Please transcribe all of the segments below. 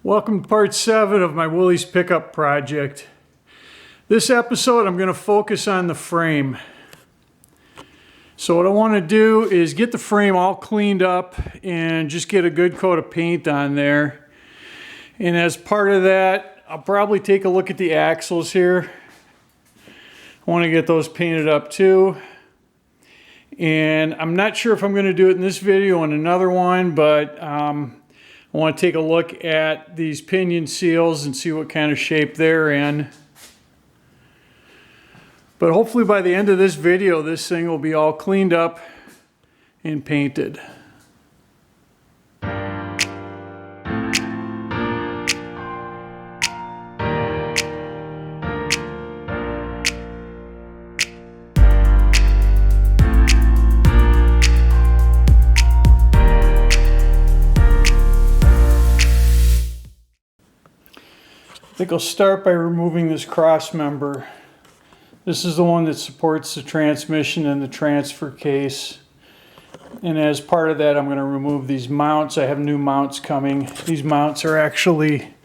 Welcome to part 7 of my Willys pickup project. This episode I'm going to focus on the frame. So what I want to do is get the frame all cleaned up and just get a good coat of paint on there. And as part of that, I'll probably take a look at the axles here. I want to get those painted up too. And I'm not sure if I'm going to do it in this video or in another one, but I want to take a look at these pinion seals and see what kind of shape they're in. But hopefully by the end of this video, this thing will be all cleaned up and painted. I think I'll start by removing this cross member. This is the one that supports the transmission and the transfer case. And as part of that, I'm going to remove these mounts. I have new mounts coming. These mounts are actually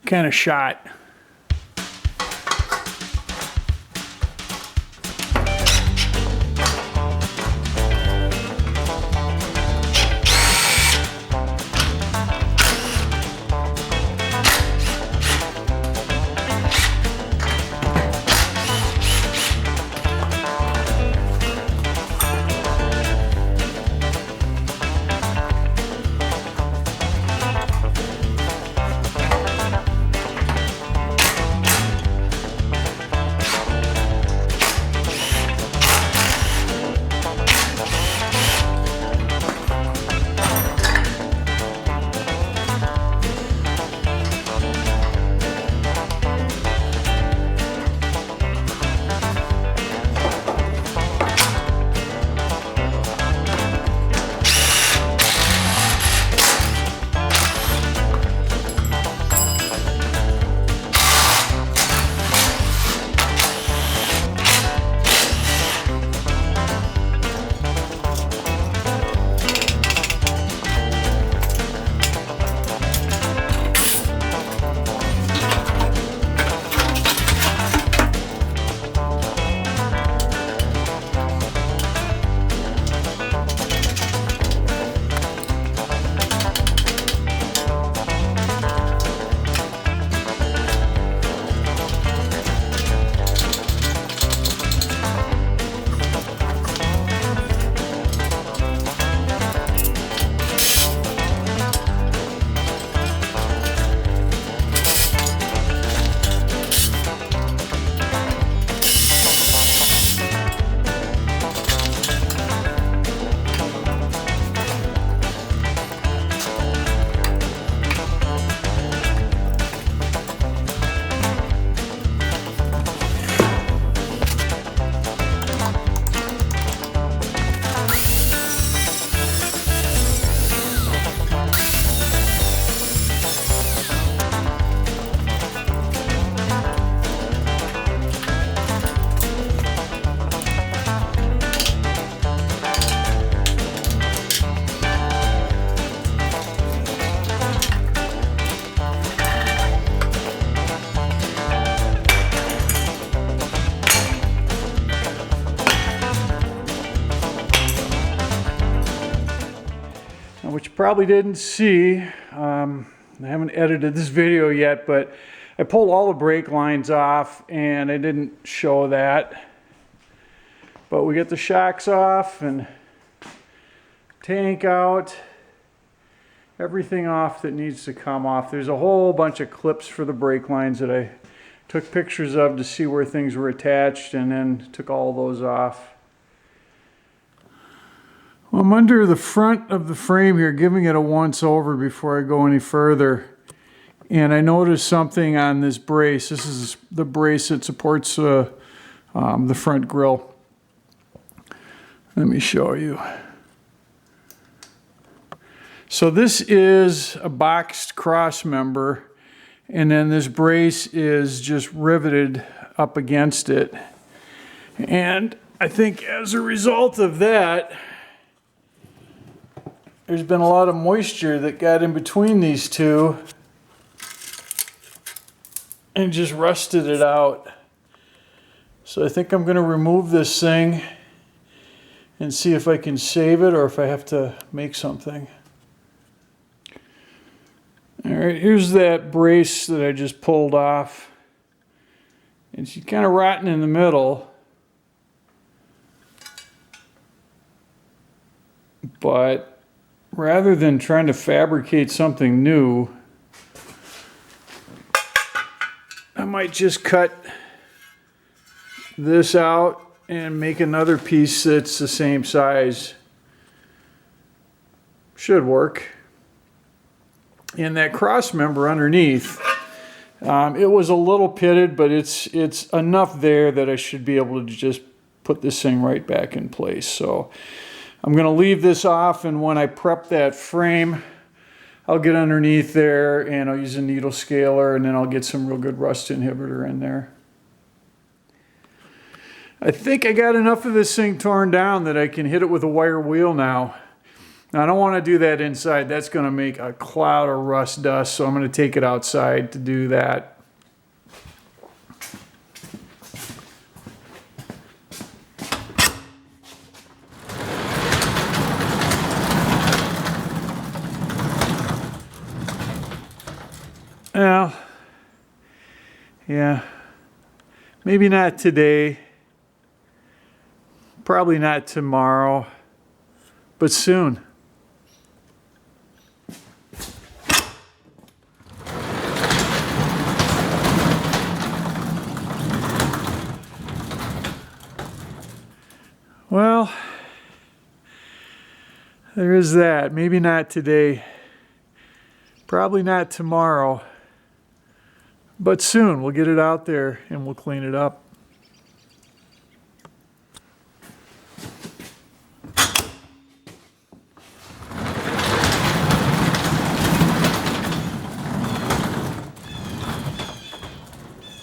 kind of shot. Which you probably didn't see, I haven't edited this video yet, but I pulled all the brake lines off and I didn't show that. But we get the shocks off and tank out, everything off that needs to come off. There's a whole bunch of clips for the brake lines that I took pictures of to see where things were attached and then took all those off. I'm under the front of the frame here, giving it a once over before I go any further. And I noticed something on this brace. This is the brace that supports the front grille. Let me show you. So this is a boxed cross member, and then this brace is just riveted up against it. And I think as a result of that, there's been a lot of moisture that got in between these two and just rusted it out. So I think I'm going to remove this thing and see if I can save it or if I have to make something. All right, here's that brace that I just pulled off. And she's kind of rotten in the middle. But rather than trying to fabricate something new, I might just cut this out and make another piece that's the same size. Should work. And that cross member underneath, it was a little pitted, but it's enough there that I should be able to just put this thing right back in place. So I'm going to leave this off, and when I prep that frame, I'll get underneath there and I'll use a needle scaler, and then I'll get some real good rust inhibitor in there. I think I got enough of this thing torn down that I can hit it with a wire wheel now. Now I don't want to do that inside. That's going to make a cloud of rust dust, so I'm going to take it outside to do that. Well, yeah, maybe not today, probably not tomorrow, but soon. Well, there is that. Maybe not today, probably not tomorrow. But soon, we'll get it out there and we'll clean it up.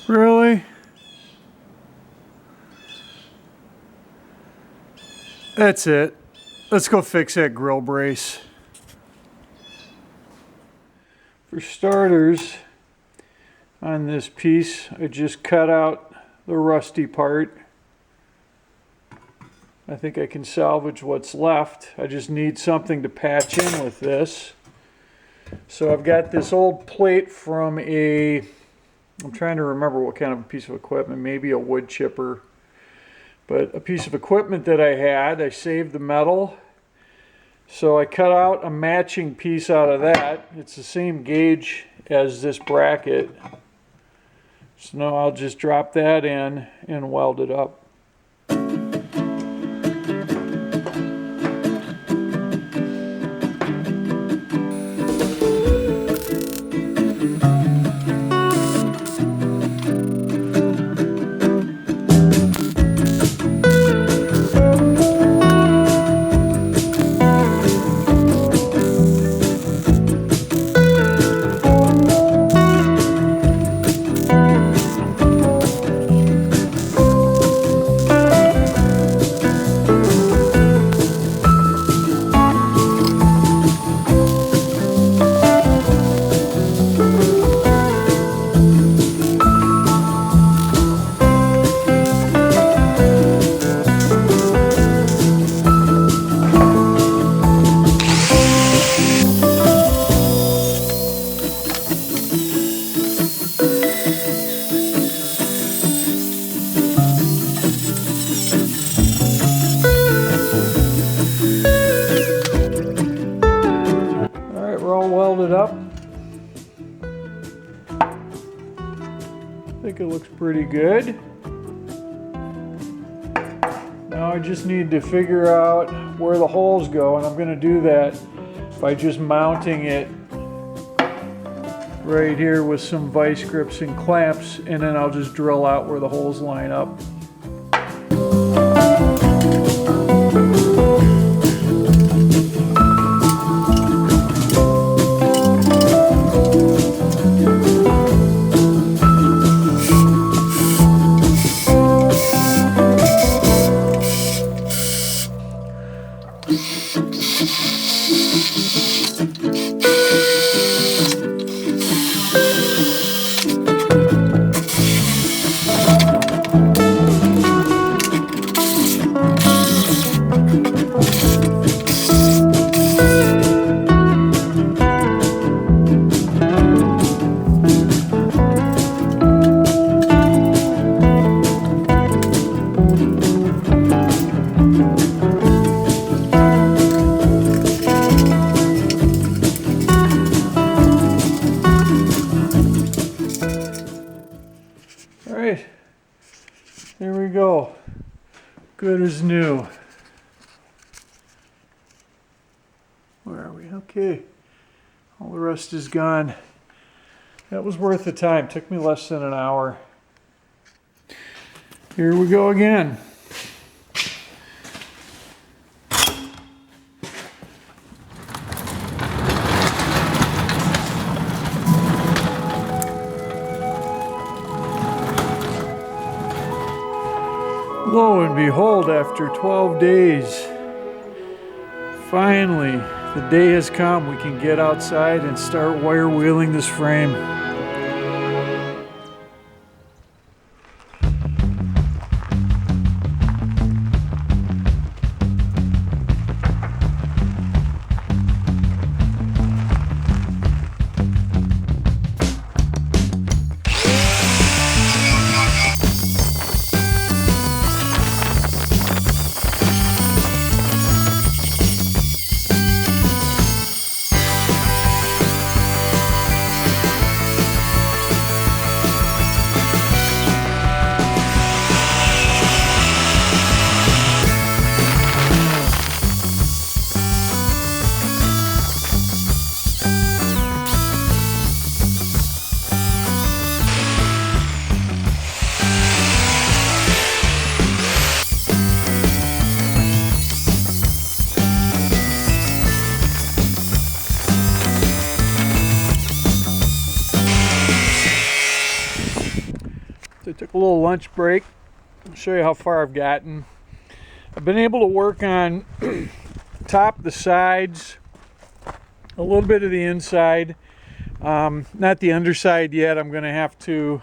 Really? That's it. Let's go fix that grill brace. For starters, on this piece, I just cut out the rusty part. I think I can salvage what's left. I just need something to patch in with this. So I've got this old plate from I'm trying to remember what kind of a piece of equipment, maybe a wood chipper. But a piece of equipment that I had, I saved the metal. So I cut out a matching piece out of that. It's the same gauge as this bracket. So now I'll just drop that in and weld it up. Welded up. I think it looks pretty good. Now I just need to figure out where the holes go, and I'm going to do that by just mounting it right here with some vice grips and clamps, and then I'll just drill out where the holes line up. Good as new. Where are we? Okay. All the rest is gone. That was worth the time. Took me less than an hour. Here we go again. Lo and behold, after 12 days, finally, the day has come. We can get outside and start wire wheeling this frame. So I took a little lunch break. I'll show you how far I've gotten. I've been able to work on top, the sides, a little bit of the inside. Not the underside yet. I'm going to have to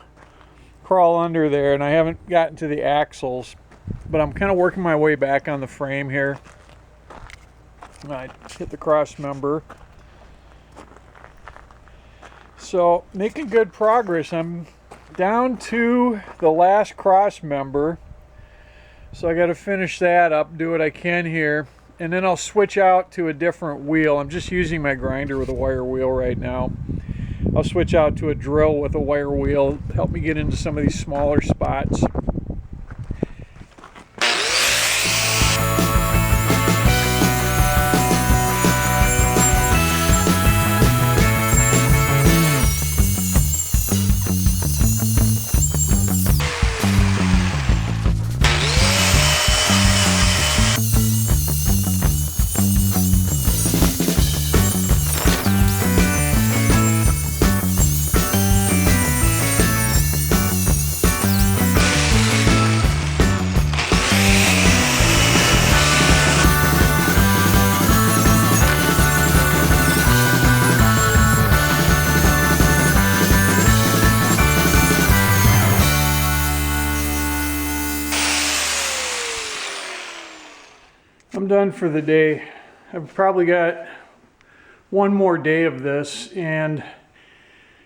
crawl under there, and I haven't gotten to the axles, but I'm kind of working my way back on the frame here. I hit the cross member. So making good progress. I'm down to the last cross member, so I got to finish that up, do what I can here, and then I'll switch out to a different wheel. I'm just using my grinder with a wire wheel right now. I'll switch out to a drill with a wire wheel, help me get into some of these smaller spots. I'm done for the day. I've probably got one more day of this, and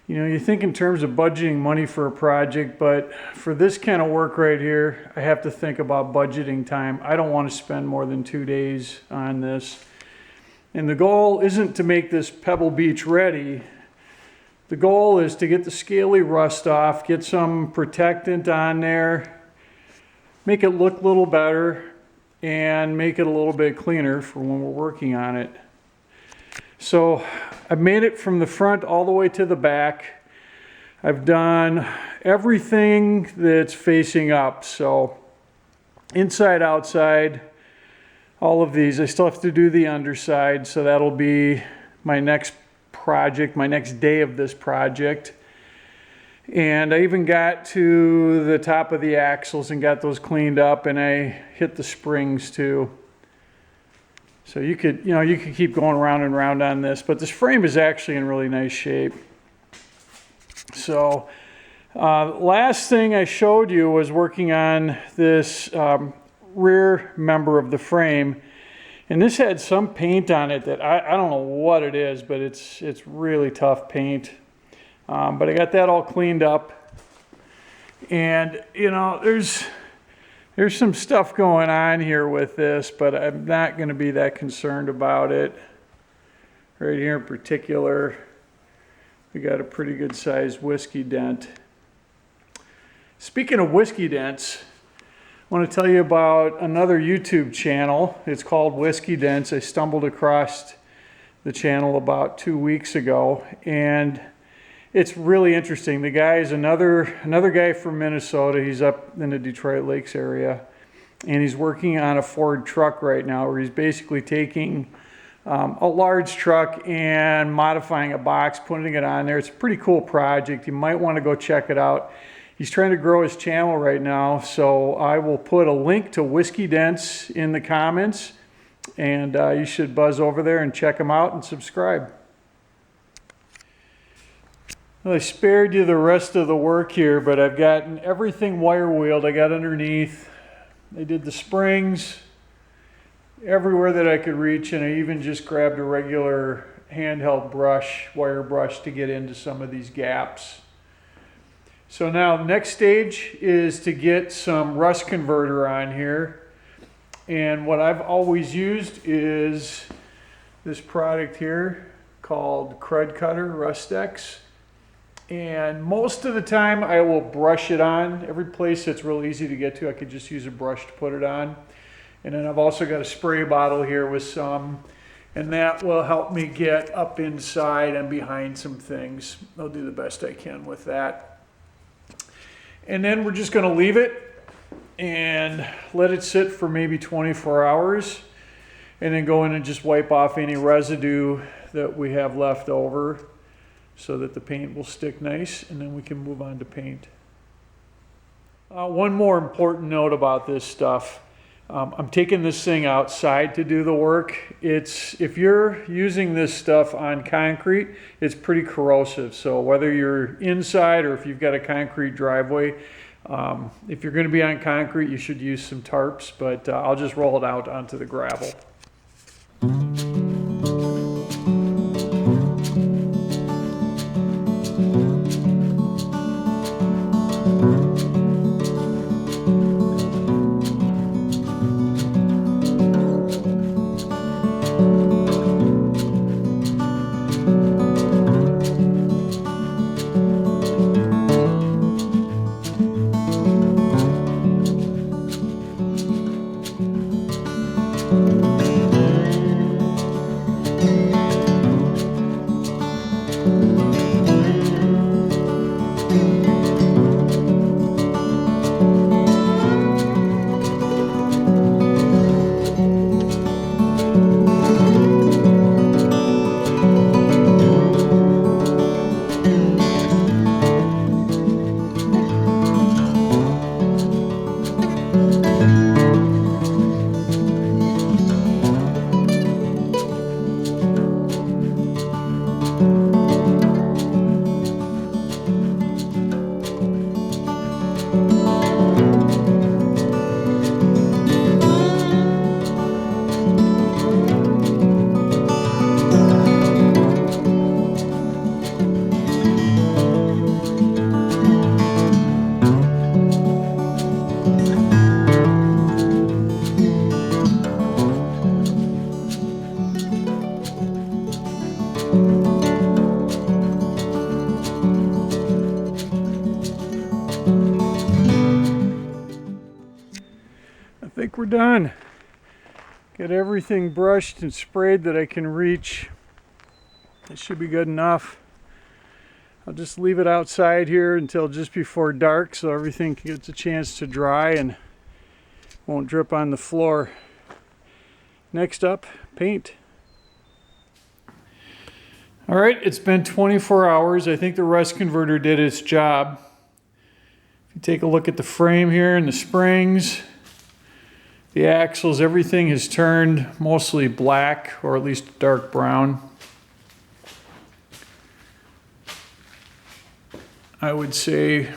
you know, you think in terms of budgeting money for a project, but for this kind of work right here, I have to think about budgeting time. I don't want to spend more than 2 days on this. And the goal isn't to make this Pebble Beach ready. The goal is to get the scaly rust off, get some protectant on there, make it look a little better, and make it a little bit cleaner for when we're working on it. So I've made it from the front all the way to the back. I've done everything that's facing up. So inside, outside, all of these. I still have to do the underside, so that'll be my next project, my next day of this project. And I even got to the top of the axles and got those cleaned up, and I hit the springs too. So you could keep going around and around on this, but this frame is actually in really nice shape. So last thing I showed you was working on this rear member of the frame, and this had some paint on it that I don't know what it is, but it's really tough paint. But I got that all cleaned up, and you know, there's some stuff going on here with this, but I'm not going to be that concerned about it. Right here in particular, we got a pretty good sized whiskey dent. Speaking of whiskey dents, I want to tell you about another YouTube channel. It's called Whiskey Dents. I stumbled across the channel about 2 weeks ago, and it's really interesting. The guy is another guy from Minnesota. He's up in the Detroit Lakes area, and he's working on a Ford truck right now, where he's basically taking a large truck and modifying a box, putting it on there. It's a pretty cool project. You might want to go check it out. He's trying to grow his channel right now, so I will put a link to Whiskey Dents in the comments, and you should buzz over there and check him out and subscribe. Well, I spared you the rest of the work here, but I've gotten everything wire wheeled. I got underneath. I did the springs everywhere that I could reach, and I even just grabbed a regular handheld brush, wire brush, to get into some of these gaps. So now the next stage is to get some rust converter on here. And what I've always used is this product here called Crud Cutter Rust X. And most of the time I will brush it on. Every place that's real easy to get to, I could just use a brush to put it on. And then I've also got a spray bottle here with some, and that will help me get up inside and behind some things. I'll do the best I can with that. And then we're just going to leave it and let it sit for maybe 24 hours, and then go in and just wipe off any residue that we have left over so that the paint will stick nice, and then we can move on to paint. One more important note about this stuff. I'm taking this thing outside to do the work. If you're using this stuff on concrete, it's pretty corrosive. So whether you're inside or if you've got a concrete driveway, if you're going to be on concrete, you should use some tarps, but I'll just roll it out onto the gravel. I think we're done. Get everything brushed and sprayed that I can reach. It should be good enough. I'll just leave it outside here until just before dark so everything gets a chance to dry and won't drip on the floor. Next up, paint. All right, it's been 24 hours. I think the rust converter did its job. If you take a look at the frame here and the springs, the axles, everything has turned mostly black, or at least dark brown. I would say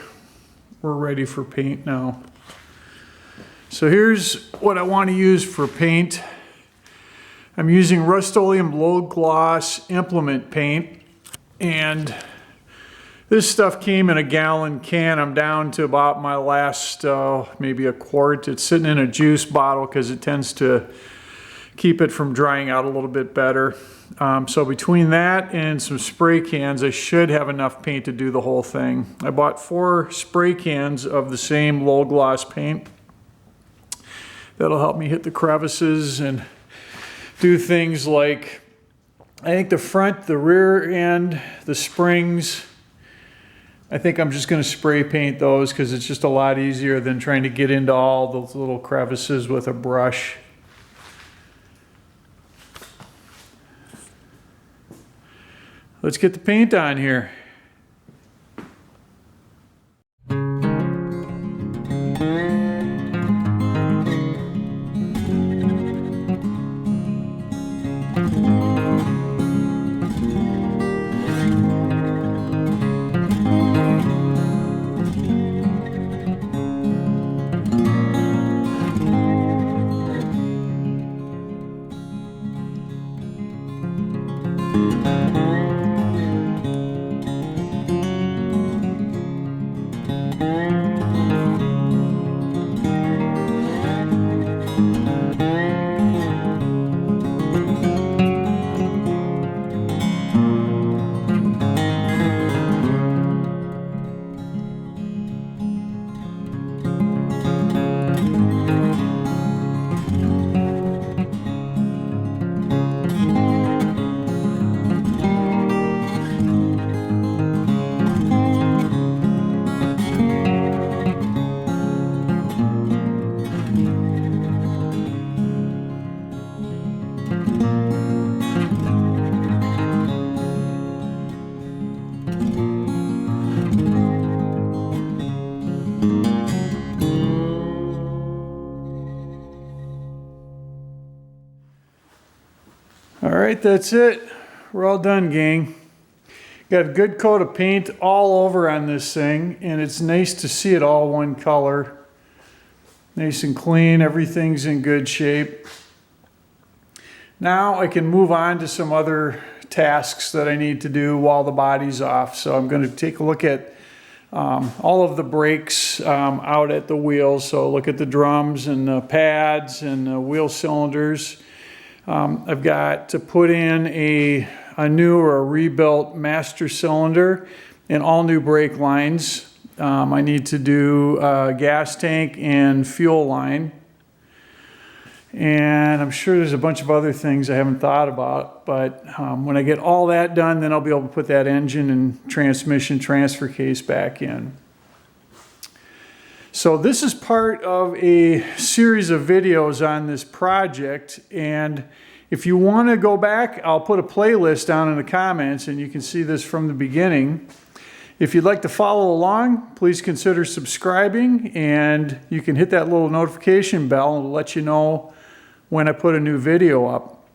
we're ready for paint now. So here's what I want to use for paint. I'm using Rust-Oleum Low Gloss Implement Paint, and this stuff came in a gallon can. I'm down to about my last, maybe a quart. It's sitting in a juice bottle because it tends to keep it from drying out a little bit better. So between that and some spray cans, I should have enough paint to do the whole thing. I bought 4 spray cans of the same low gloss paint. That'll help me hit the crevices and do things like, I think the front, the rear end, the springs, I think I'm just going to spray paint those because it's just a lot easier than trying to get into all those little crevices with a brush. Let's get the paint on here. All right, that's it. We're all done, gang. Got a good coat of paint all over on this thing, and it's nice to see it all one color. Nice and clean, everything's in good shape. Now I can move on to some other tasks that I need to do while the body's off. So I'm going to take a look at all of the brakes out at the wheels. So look at the drums and the pads and the wheel cylinders. I've got to put in a new or a rebuilt master cylinder and all new brake lines. I need to do gas tank and fuel line. And I'm sure there's a bunch of other things I haven't thought about, but when I get all that done, then I'll be able to put that engine and transmission transfer case back in. So this is part of a series of videos on this project, and if you want to go back, I'll put a playlist down in the comments and you can see this from the beginning. If you'd like to follow along, please consider subscribing, and you can hit that little notification bell and it'll let you know when I put a new video up.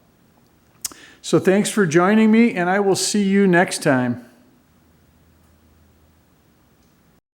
So thanks for joining me, and I will see you next time.